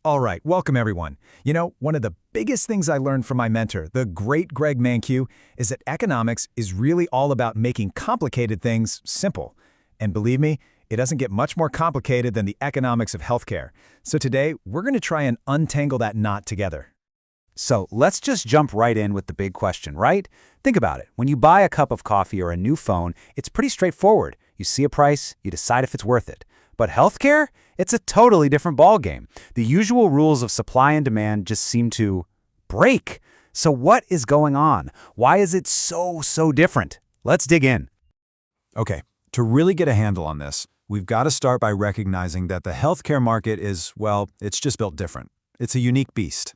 All right, welcome everyone. One of the biggest things I learned from my mentor, the great Greg Mankiw, is that economics is really all about making complicated things simple. And believe me, it doesn't get much more complicated than the economics of healthcare. So today, we're going to try and untangle that knot together. So let's just jump right in with the big question, right? Think about it. When you buy a cup of coffee or a new phone, it's pretty straightforward. You see a price, you decide if it's worth it. But healthcare? It's a totally different ballgame. The usual rules of supply and demand just seem to break. So what is going on? Why is it so different? Let's dig in. Okay, to really get a handle on this, we've got to start by recognizing that the healthcare market is, well, it's just built different. It's a unique beast.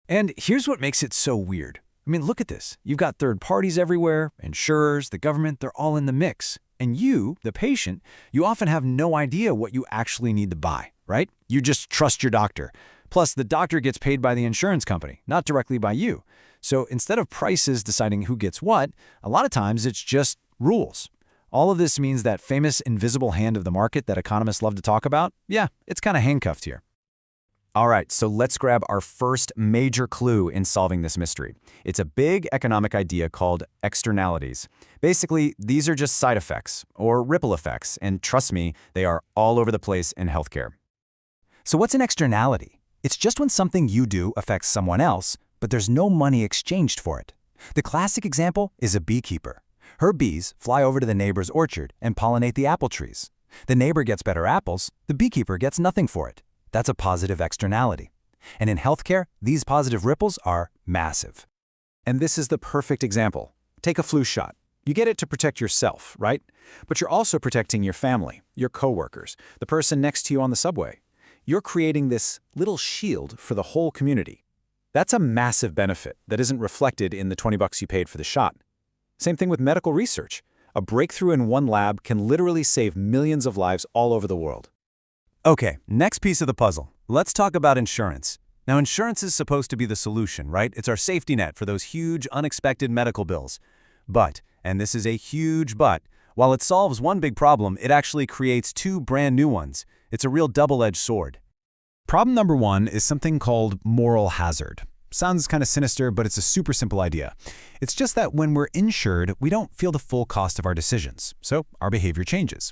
And here's what makes it so weird. Look at this. You've got third parties everywhere, insurers, the government, they're all in the mix. And you, the patient, you often have no idea what you actually need to buy, right? You just trust your doctor. Plus, the doctor gets paid by the insurance company, not directly by you. So instead of prices deciding who gets what, a lot of times it's just rules. All of this means that famous invisible hand of the market that economists love to talk about, yeah, it's kind of handcuffed here. All right, so let's grab our first major clue in solving this mystery. It's a big economic idea called externalities. Basically, these are just side effects or ripple effects, and trust me, they are all over the place in healthcare. So what's an externality? It's just when something you do affects someone else, but there's no money exchanged for it. The classic example is a beekeeper. Her bees fly over to the neighbor's orchard and pollinate the apple trees. The neighbor gets better apples, the beekeeper gets nothing for it. That's a positive externality. And in healthcare, these positive ripples are massive. And this is the perfect example. Take a flu shot. You get it to protect yourself, right? But you're also protecting your family, your coworkers, the person next to you on the subway. You're creating this little shield for the whole community. That's a massive benefit that isn't reflected in the $20 you paid for the shot. Same thing with medical research. A breakthrough in one lab can literally save millions of lives all over the world. Okay, next piece of the puzzle. Let's talk about insurance. Now, insurance is supposed to be the solution, right? It's our safety net for those huge, unexpected medical bills. But, and this is a huge but, while it solves one big problem, it actually creates two brand new ones. It's a real double-edged sword. Problem number one is something called moral hazard. Sounds kind of sinister, but it's a super simple idea. It's just that when we're insured, we don't feel the full cost of our decisions, so our behavior changes.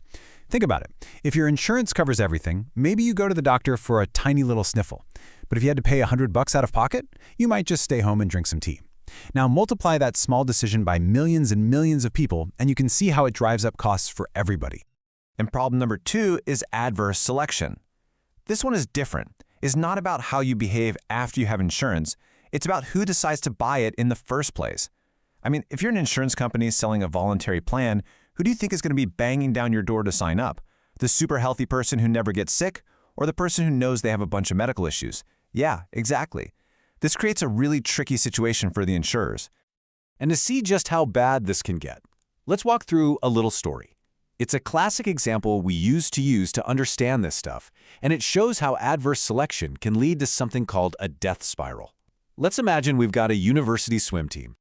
Think about it. If your insurance covers everything, maybe you go to the doctor for a tiny little sniffle. But if you had to pay $100 out of pocket, you might just stay home and drink some tea. Now multiply that small decision by millions and millions of people, and you can see how it drives up costs for everybody. And problem number two is adverse selection. This one is different. It's not about how you behave after you have insurance. It's about who decides to buy it in the first place. If you're an insurance company selling a voluntary plan, who do you think is going to be banging down your door to sign up? The super healthy person who never gets sick, or the person who knows they have a bunch of medical issues? Yeah, exactly. This creates a really tricky situation for the insurers. And to see just how bad this can get, let's walk through a little story. It's a classic example we used to understand this stuff, and it shows how adverse selection can lead to something called a death spiral. Let's imagine we've got a university swim team.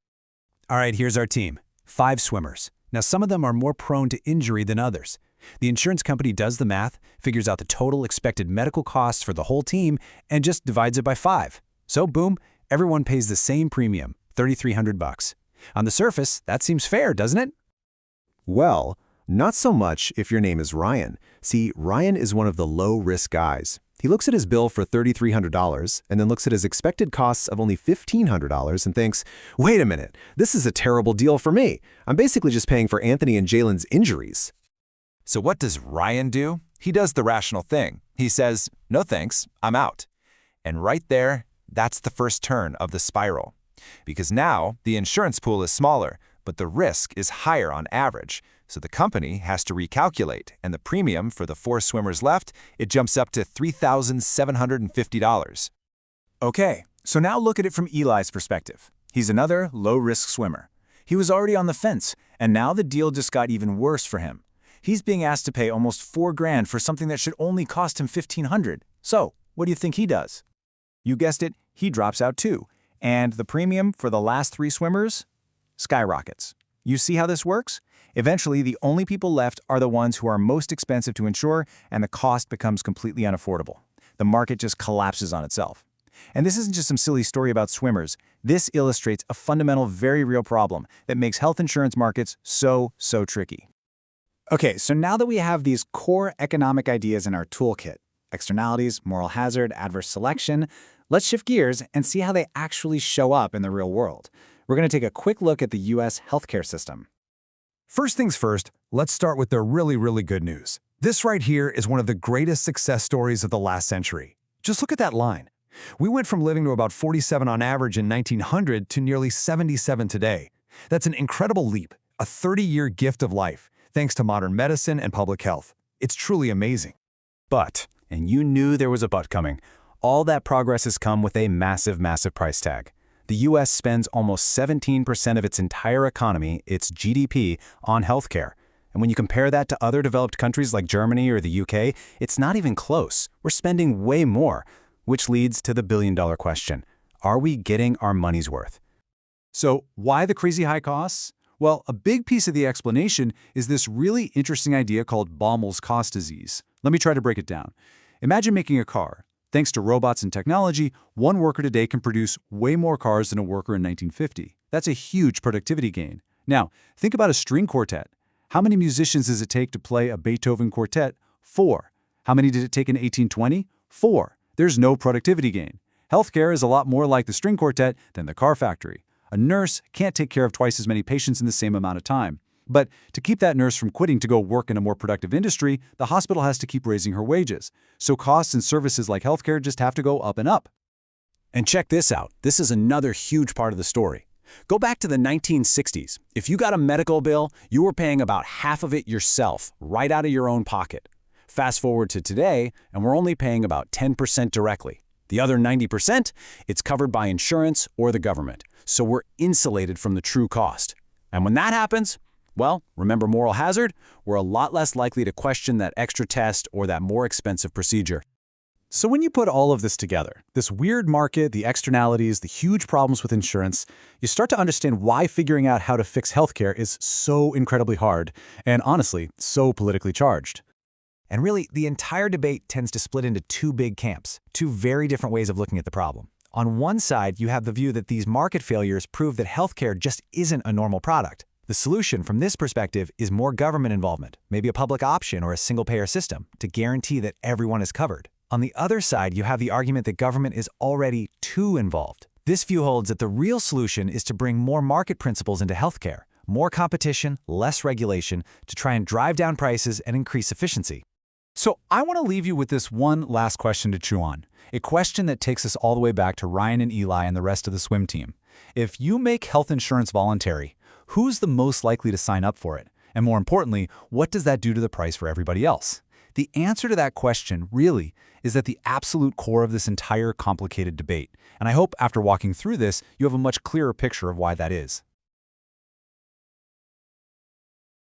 All right, here's our team. 5 swimmers. Now, some of them are more prone to injury than others. The insurance company does the math, figures out the total expected medical costs for the whole team, and just divides it by 5. So boom, everyone pays the same premium, $3,300. On the surface, that seems fair, doesn't it? Well, not so much if your name is Ryan. See, Ryan is one of the low-risk guys. He looks at his bill for $3,300 and then looks at his expected costs of only $1,500 and thinks, wait a minute, this is a terrible deal for me. I'm basically just paying for Anthony and Jalen's injuries. So what does Ryan do? He does the rational thing. He says, no thanks, I'm out. And right there, that's the first turn of the spiral. Because now the insurance pool is smaller, but the risk is higher on average. So the company has to recalculate, and the premium for the 4 swimmers left, it jumps up to $3,750. Okay, so now look at it from Eli's perspective. He's another low-risk swimmer. He was already on the fence, and now the deal just got even worse for him. He's being asked to pay almost $4,000 for something that should only cost him $1,500. So, what do you think he does? You guessed it, he drops out too. And the premium for the last 3 swimmers skyrockets. You see how this works? Eventually, the only people left are the ones who are most expensive to insure, and the cost becomes completely unaffordable. the market just collapses on itself. And this isn't just some silly story about swimmers. This illustrates a fundamental, very real problem that makes health insurance markets so tricky. Okay, so now that we have these core economic ideas in our toolkit, externalities, moral hazard, adverse selection, let's shift gears and see how they actually show up in the real world. We're going to take a quick look at the U.S. healthcare system. First things first, let's start with the really good news. This right here is one of the greatest success stories of the last century. Just look at that line. We went from living to about 47 on average in 1900 to nearly 77 today. That's an incredible leap, a 30-year gift of life, thanks to modern medicine and public health. It's truly amazing. But, and you knew there was a but coming, all that progress has come with a massive price tag. The U.S. spends almost 17% of its entire economy, its GDP, on healthcare. And when you compare that to other developed countries like Germany or the UK, it's not even close. We're spending way more, which leads to the billion-dollar question. Are we getting our money's worth? So why the crazy high costs? Well, a big piece of the explanation is this really interesting idea called Baumol's cost disease. Let me try to break it down. Imagine making a car. Thanks to robots and technology, one worker today can produce way more cars than a worker in 1950. That's a huge productivity gain. Now, think about a string quartet. How many musicians does it take to play a Beethoven quartet? 4. How many did it take in 1820? 4. There's no productivity gain. Healthcare is a lot more like the string quartet than the car factory. A nurse can't take care of twice as many patients in the same amount of time. But to keep that nurse from quitting to go work in a more productive industry, the hospital has to keep raising her wages. So costs and services like healthcare just have to go up and up. And check this out. This is another huge part of the story. Go back to the 1960s. If you got a medical bill, you were paying about half of it yourself, right out of your own pocket. Fast forward to today, and we're only paying about 10% directly. The other 90%, it's covered by insurance or the government. So we're insulated from the true cost. And when that happens, well, remember moral hazard? We're a lot less likely to question that extra test or that more expensive procedure. So when you put all of this together, this weird market, the externalities, the huge problems with insurance, you start to understand why figuring out how to fix healthcare is so incredibly hard and, honestly, so politically charged. And really, the entire debate tends to split into two big camps, two very different ways of looking at the problem. On one side, you have the view that these market failures prove that healthcare just isn't a normal product. The solution from this perspective is more government involvement, maybe a public option or a single-payer system, to guarantee that everyone is covered. On the other side, you have the argument that government is already too involved. This view holds that the real solution is to bring more market principles into healthcare, more competition, less regulation, to try and drive down prices and increase efficiency. So I want to leave you with this one last question to chew on, a question that takes us all the way back to Ryan and Eli and the rest of the swim team. If you make health insurance voluntary, who's the most likely to sign up for it? And more importantly, what does that do to the price for everybody else? The answer to that question, really, is at the absolute core of this entire complicated debate. And I hope after walking through this, you have a much clearer picture of why that is.